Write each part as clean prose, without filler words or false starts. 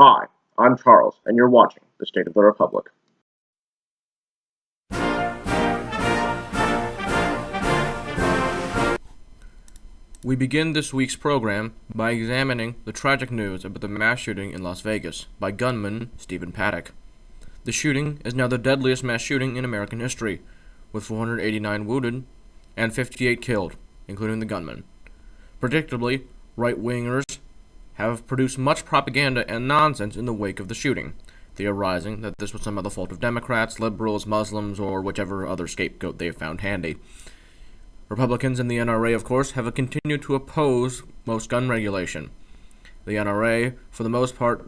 Hi, I'm Charles, and you're watching The State of the Republic. We begin this week's program by examining the tragic news about the mass shooting in Las Vegas by gunman Stephen Paddock. The shooting is now the deadliest mass shooting in American history, with 489 wounded and 58 killed, including the gunman. Predictably, right-wingers have produced much propaganda and nonsense in the wake of the shooting, theorizing that this was somehow the fault of Democrats, liberals, Muslims, or whichever other scapegoat they have found handy. Republicans and the NRA, of course, have continued to oppose most gun regulation. The NRA, for the most part,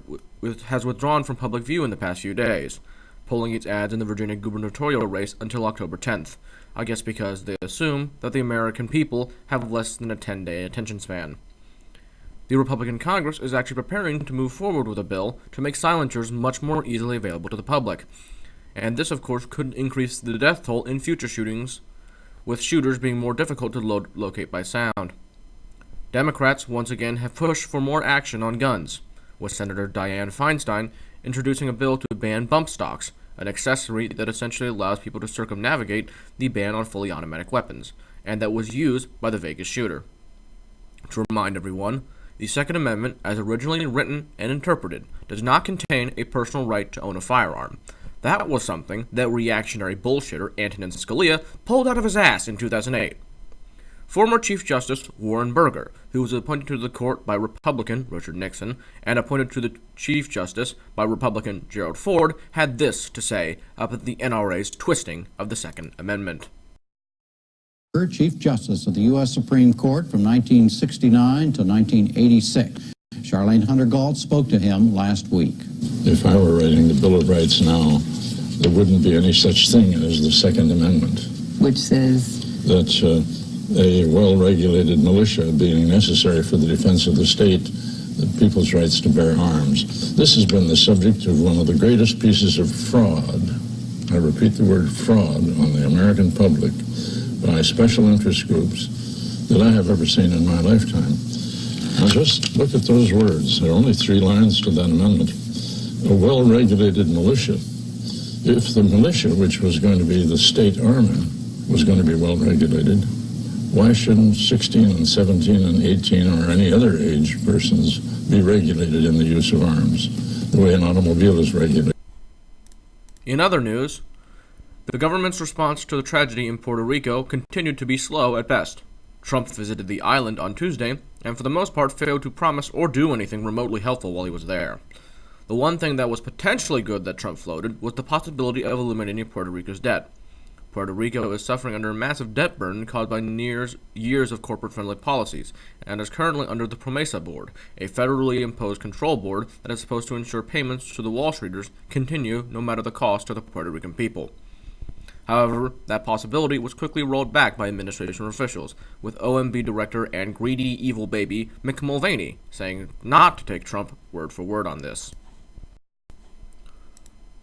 has withdrawn from public view in the past few days, pulling its ads in the Virginia gubernatorial race until October 10th, I guess because they assume that the American people have less than a 10-day attention span. The Republican Congress is actually preparing to move forward with a bill to make silencers much more easily available to the public, and this, of course, could increase the death toll in future shootings, with shooters being more difficult to locate by sound. Democrats once again have pushed for more action on guns, with Senator Dianne Feinstein introducing a bill to ban bump stocks, an accessory that essentially allows people to circumnavigate the ban on fully automatic weapons, and that was used by the Vegas shooter. To remind everyone, the Second Amendment, as originally written and interpreted, does not contain a personal right to own a firearm. That was something that reactionary bullshitter Antonin Scalia pulled out of his ass in 2008. Former Chief Justice Warren Burger, who was appointed to the court by Republican Richard Nixon and appointed to the Chief Justice by Republican Gerald Ford, had this to say about the NRA's twisting of the Second Amendment. Chief Justice of the U.S. Supreme Court from 1969 to 1986. Charlene Hunter Gault spoke to him last week. If I were writing the Bill of Rights now, there wouldn't be any such thing as the Second Amendment. Which says? That a well-regulated militia being necessary for the defense of the state, the people's rights to bear arms. This has been the subject of one of the greatest pieces of fraud, I repeat the word fraud, on the American public by special interest groups that I have ever seen in my lifetime. Now just look at those words. There are only 3 lines to that amendment. A well-regulated militia. If the militia, which was going to be the state army, was going to be well-regulated, why shouldn't 16 and 17 and 18 or any other age persons be regulated in the use of arms, the way an automobile is regulated? In other news, the government's response to the tragedy in Puerto Rico continued to be slow at best. Trump visited the island on Tuesday, and for the most part failed to promise or do anything remotely helpful while he was there. The one thing that was potentially good that Trump floated was the possibility of eliminating Puerto Rico's debt. Puerto Rico is suffering under a massive debt burden caused by years of corporate-friendly policies, and is currently under the PROMESA board, a federally imposed control board that is supposed to ensure payments to the Wall Streeters continue no matter the cost to the Puerto Rican people. However, that possibility was quickly rolled back by administration officials, with OMB director and greedy evil baby Mick Mulvaney saying not to take Trump word for word on this.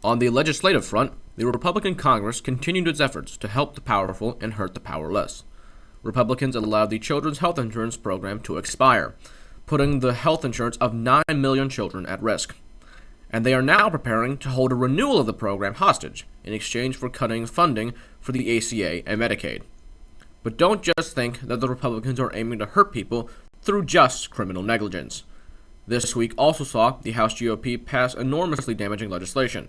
On the legislative front, the Republican Congress continued its efforts to help the powerful and hurt the powerless. Republicans allowed the Children's Health Insurance Program to expire, putting the health insurance of 9 million children at risk. And they are now preparing to hold a renewal of the program hostage in exchange for cutting funding for the ACA and Medicaid. But don't just think that the Republicans are aiming to hurt people through just criminal negligence. This week also saw the House GOP pass enormously damaging legislation.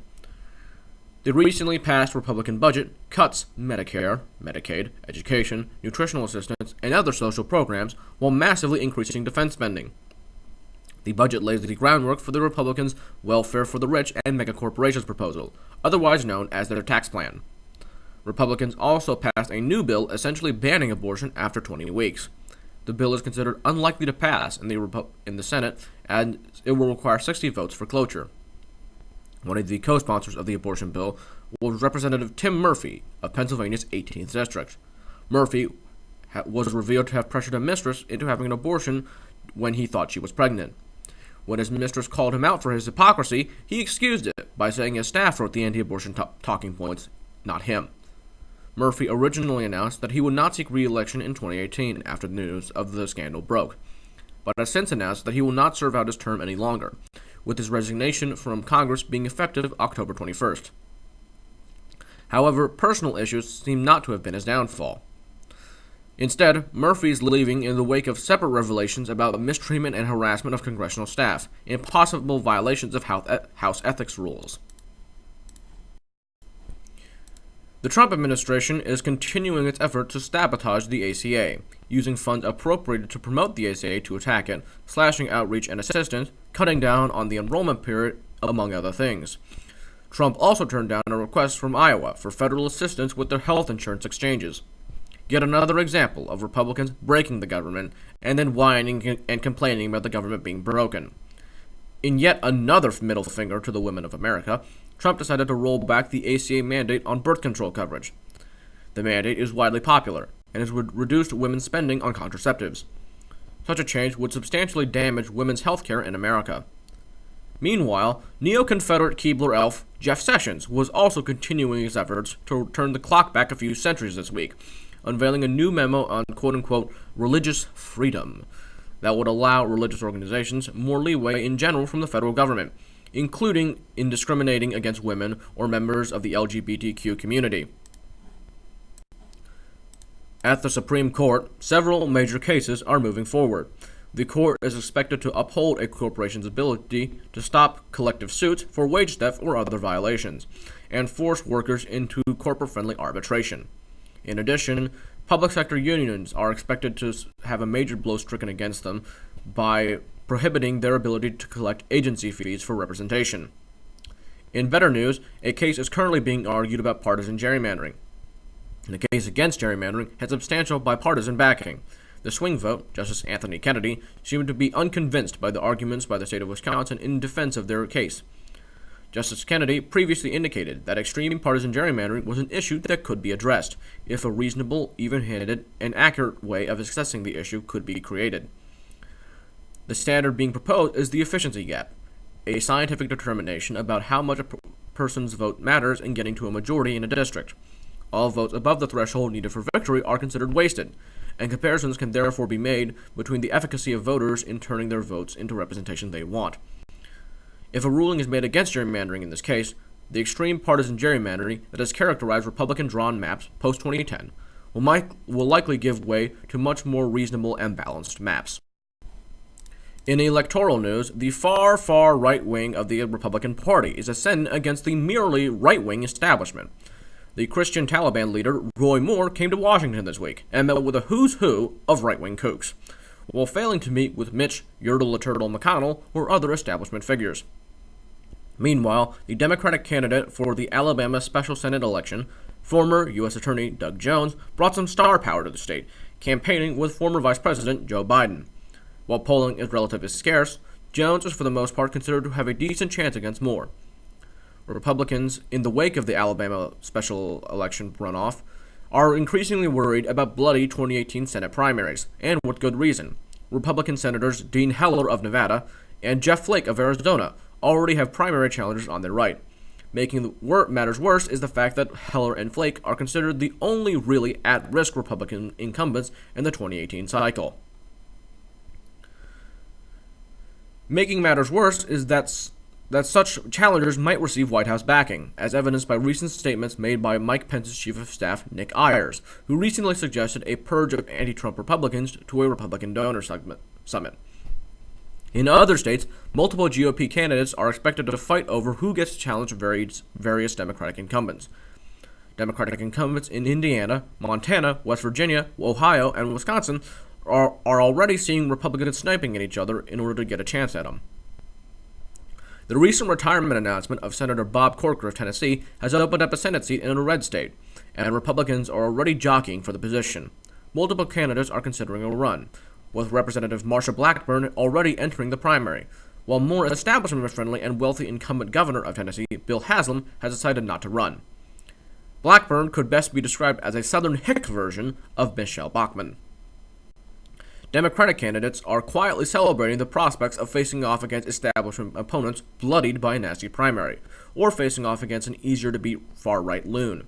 The recently passed Republican budget cuts Medicare, Medicaid, education, nutritional assistance, and other social programs while massively increasing defense spending. The budget lays the groundwork for the Republicans' welfare for the rich and megacorporations proposal, otherwise known as their tax plan. Republicans also passed a new bill essentially banning abortion after 20 weeks. The bill is considered unlikely to pass in the Senate, and it will require 60 votes for cloture. One of the co-sponsors of the abortion bill was Representative Tim Murphy of Pennsylvania's 18th District. Murphy was revealed to have pressured a mistress into having an abortion when he thought she was pregnant. When his mistress called him out for his hypocrisy, he excused it by saying his staff wrote the anti-abortion talking points, not him. Murphy originally announced that he would not seek re-election in 2018 after the news of the scandal broke, but has since announced that he will not serve out his term any longer, with his resignation from Congress being effective October 21st. However, personal issues seem not to have been his downfall. Instead, Murphy is leaving in the wake of separate revelations about mistreatment and harassment of congressional staff and possible violations of House ethics rules. The Trump administration is continuing its effort to sabotage the ACA, using funds appropriated to promote the ACA to attack it, slashing outreach and assistance, cutting down on the enrollment period, among other things. Trump also turned down a request from Iowa for federal assistance with their health insurance exchanges. Yet another example of Republicans breaking the government and then whining and complaining about the government being broken. In yet another middle finger to the women of America, Trump decided to roll back the ACA mandate on birth control coverage. The mandate is widely popular and has reduced women's spending on contraceptives. Such a change would substantially damage women's health care in America. Meanwhile, neo-Confederate Keebler elf Jeff Sessions was also continuing his efforts to turn the clock back a few centuries this week, unveiling a new memo on quote-unquote religious freedom that would allow religious organizations more leeway in general from the federal government, including in discriminating against women or members of the LGBTQ community. At the Supreme Court, several major cases are moving forward. The court is expected to uphold a corporation's ability to stop collective suits for wage theft or other violations, and force workers into corporate-friendly arbitration. In addition, public sector unions are expected to have a major blow stricken against them by prohibiting their ability to collect agency fees for representation. In better news, a case is currently being argued about partisan gerrymandering. The case against gerrymandering had substantial bipartisan backing. The swing vote, Justice Anthony Kennedy, seemed to be unconvinced by the arguments by the state of Wisconsin in defense of their case. Justice Kennedy previously indicated that extreme partisan gerrymandering was an issue that could be addressed, if a reasonable, even-handed, and accurate way of assessing the issue could be created. The standard being proposed is the efficiency gap, a scientific determination about how much a person's vote matters in getting to a majority in a district. All votes above the threshold needed for victory are considered wasted, and comparisons can therefore be made between the efficacy of voters in turning their votes into representation they want. If a ruling is made against gerrymandering in this case, the extreme partisan gerrymandering that has characterized Republican-drawn maps post-2010 will likely give way to much more reasonable and balanced maps. In electoral news, the far, far right wing of the Republican Party is ascending against the merely right-wing establishment. The Christian Taliban leader, Roy Moore, came to Washington this week and met with a who's who of right-wing kooks, while failing to meet with Mitch Yertle-the-Turtle McConnell or other establishment figures. Meanwhile, the Democratic candidate for the Alabama Special Senate election, former U.S. Attorney Doug Jones, brought some star power to the state, campaigning with former Vice President Joe Biden. While polling is relatively scarce, Jones is for the most part considered to have a decent chance against Moore. Republicans, in the wake of the Alabama special election runoff, are increasingly worried about bloody 2018 Senate primaries, and with good reason. Republican Senators Dean Heller of Nevada and Jeff Flake of Arizona already have primary challengers on their right. Making matters worse is the fact that Heller and Flake are considered the only really at-risk Republican incumbents in the 2018 cycle. Making matters worse is that such challengers might receive White House backing, as evidenced by recent statements made by Mike Pence's Chief of Staff, Nick Ayers, who recently suggested a purge of anti-Trump Republicans to a Republican donor summit. In other states, multiple GOP candidates are expected to fight over who gets to challenge various Democratic incumbents. Democratic incumbents in Indiana, Montana, West Virginia, Ohio, and Wisconsin are already seeing Republicans sniping at each other in order to get a chance at them. The recent retirement announcement of Senator Bob Corker of Tennessee has opened up a Senate seat in a red state, and Republicans are already jockeying for the position. Multiple candidates are considering a run, with Representative Marsha Blackburn already entering the primary, while more establishment-friendly and wealthy incumbent governor of Tennessee, Bill Haslam, has decided not to run. Blackburn could best be described as a Southern hick version of Michelle Bachmann. Democratic candidates are quietly celebrating the prospects of facing off against establishment opponents bloodied by a nasty primary, or facing off against an easier-to-beat far-right loon.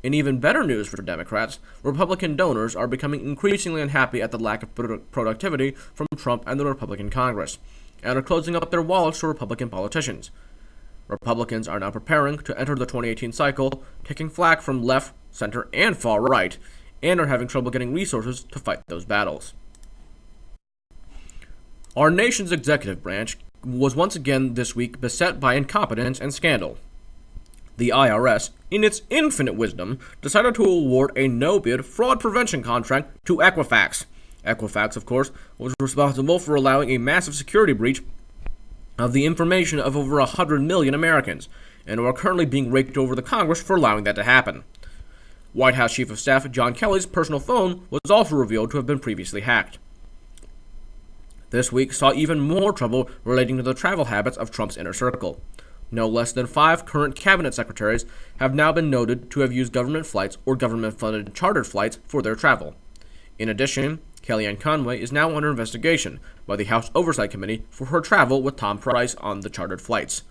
In even better news for Democrats, Republican donors are becoming increasingly unhappy at the lack of productivity from Trump and the Republican Congress. and are closing up their wallets to Republican politicians. Republicans are now preparing to enter the 2018 cycle, taking flack from left, center, and far right, and are having trouble getting resources to fight those battles. Our nation's executive branch was once again this week beset by incompetence and scandal. The IRS, in its infinite wisdom, decided to award a no-bid fraud prevention contract to Equifax. Equifax, of course, was responsible for allowing a massive security breach of the information of over 100 million Americans, and are currently being raked over the Congress for allowing that to happen. White House Chief of Staff John Kelly's personal phone was also revealed to have been previously hacked. This week saw even more trouble relating to the travel habits of Trump's inner circle. No less than 5 current cabinet secretaries have now been noted to have used government flights or government-funded chartered flights for their travel. In addition, Kellyanne Conway is now under investigation by the House Oversight Committee for her travel with Tom Price on the chartered flights.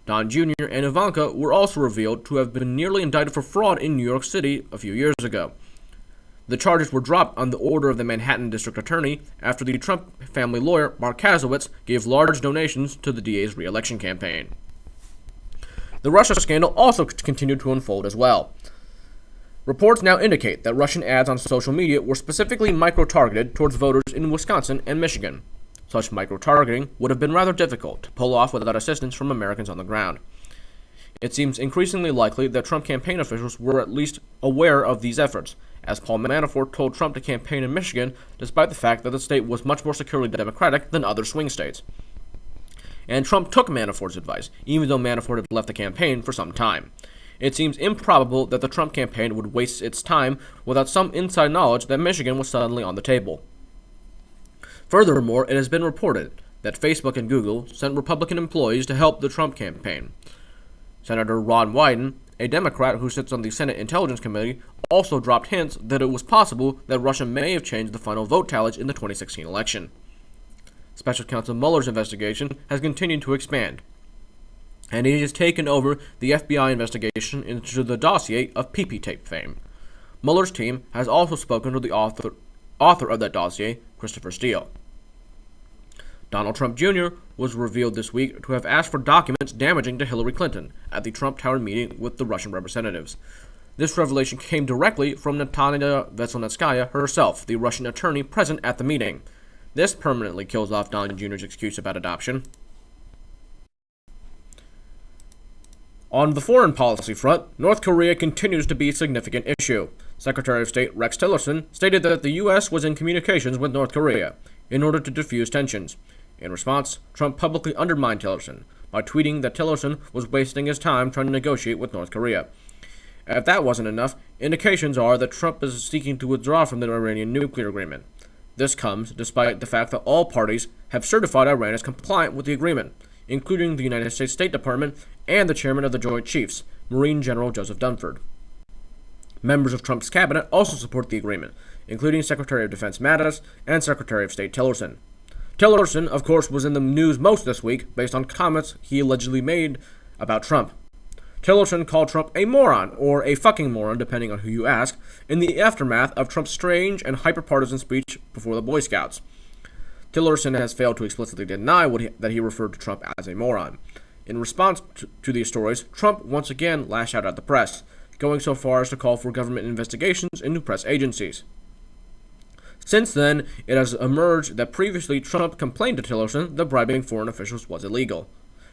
Don Jr. and Ivanka were also revealed to have been nearly indicted for fraud in New York City a few years ago. The charges were dropped on the order of the Manhattan District Attorney after the Trump family lawyer, Mark Kasowitz, gave large donations to the DA's re-election campaign. The Russia scandal also continued to unfold as well. Reports now indicate that Russian ads on social media were specifically micro-targeted towards voters in Wisconsin and Michigan. Such micro-targeting would have been rather difficult to pull off without assistance from Americans on the ground. It seems increasingly likely that Trump campaign officials were at least aware of these efforts, as Paul Manafort told Trump to campaign in Michigan despite the fact that the state was much more securely Democratic than other swing states. And Trump took Manafort's advice, even though Manafort had left the campaign for some time. It seems improbable that the Trump campaign would waste its time without some inside knowledge that Michigan was suddenly on the table. Furthermore, it has been reported that Facebook and Google sent Republican employees to help the Trump campaign. Senator Ron Wyden, a Democrat who sits on the Senate Intelligence Committee, also dropped hints that it was possible that Russia may have changed the final vote tallies in the 2016 election. Special Counsel Mueller's investigation has continued to expand, and he has taken over the FBI investigation into the dossier of PP tape fame. Mueller's team has also spoken to the author of that dossier, Christopher Steele. Donald Trump Jr. was revealed this week to have asked for documents damaging to Hillary Clinton at the Trump Tower meeting with the Russian representatives. This revelation came directly from Natalia Veselnitskaya herself, the Russian attorney present at the meeting. This permanently kills off Don Jr.'s excuse about adoption. On the foreign policy front, North Korea continues to be a significant issue. Secretary of State Rex Tillerson stated that the U.S. was in communications with North Korea in order to defuse tensions. In response, Trump publicly undermined Tillerson by tweeting that Tillerson was wasting his time trying to negotiate with North Korea. If that wasn't enough, indications are that Trump is seeking to withdraw from the Iranian nuclear agreement. This comes despite the fact that all parties have certified Iran as compliant with the agreement, including the United States State Department and the chairman of the Joint Chiefs, Marine General Joseph Dunford. Members of Trump's cabinet also support the agreement, including Secretary of Defense Mattis and Secretary of State Tillerson. Tillerson, of course, was in the news most this week based on comments he allegedly made about Trump. Tillerson called Trump a moron, or a fucking moron, depending on who you ask, in the aftermath of Trump's strange and hyper-partisan speech before the Boy Scouts. Tillerson has failed to explicitly deny that he referred to Trump as a moron. In response to these stories, Trump once again lashed out at the press, going so far as to call for government investigations into press agencies. Since then, it has emerged that previously Trump complained to Tillerson that bribing foreign officials was illegal.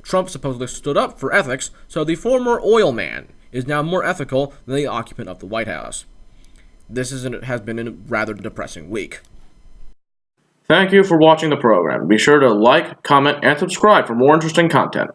Trump supposedly stood up for ethics, so the former oil man is now more ethical than the occupant of the White House. This has been a rather depressing week. Thank you for watching the program. Be sure to like, comment, and subscribe for more interesting content.